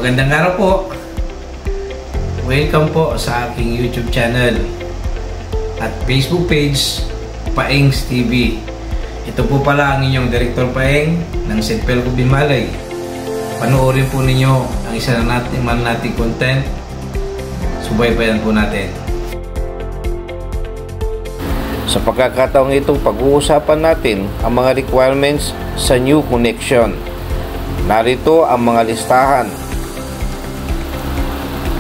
Magandang araw po. Welcome po sa aking YouTube channel at Facebook page, Paengs TV. Ito po pala ang inyong Director Paeng ng St. Pelco Binmalay. Panoorin po ninyo ang isa na nating content. Subaybayan po natin. Sa pagkakataong itong pag-uusapan natin ang mga requirements sa new connection. Narito ang mga listahan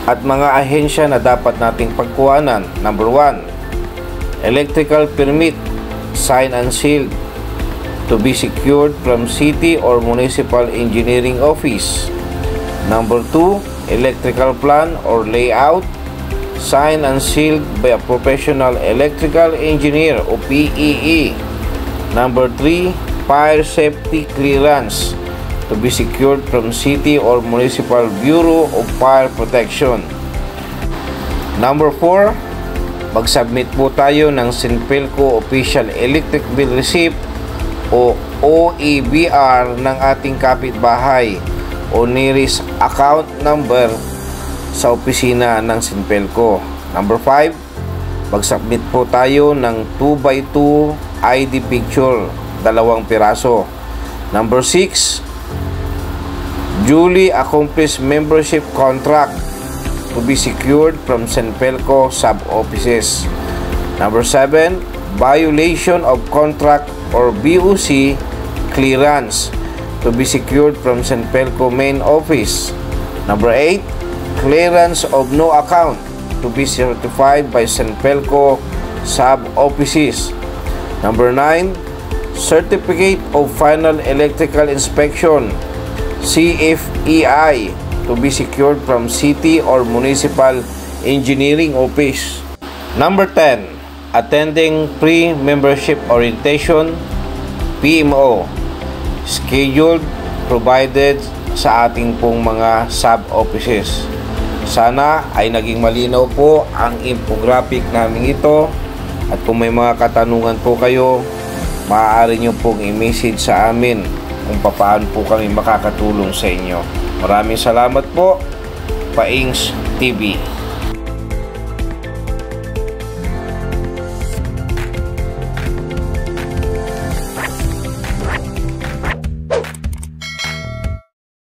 at mga ahensya na dapat nating pagkuhanan. Number 1, electrical permit, signed and sealed, to be secured from city or municipal engineering office. Number 2, electrical plan or layout, signed and sealed by a professional electrical engineer o PEE. Number 3, fire safety clearance, to be secured from City or Municipal Bureau of Fire Protection. Number 4, mag-submit po tayo ng St. Pelco Official Electric Bill Receipt o OEBR ng ating kapitbahay o nearest account number sa opisina ng St. Pelco. Number 5, mag-submit po tayo ng 2x2 ID picture, 2 piraso. Number 6, duly accomplished membership contract to be secured from St. Pelco sub-offices. Number 7, violation of contract or BOC clearance to be secured from St. Pelco main office. Number 8, clearance of no account to be certified by St. Pelco sub-offices. Number 9, certificate of final electrical inspection CFEI to be secured from City or Municipal Engineering Office. Number 10, attending pre-membership orientation PMO scheduled provided sa ating pong mga sub-offices. Sana ay naging malinaw po ang infographic namin ito, at kung may mga katanungan po kayo, maaari nyo pong i-message sa amin kung paano po kami makakatulong sa inyo. Maraming salamat po, Paengs TV.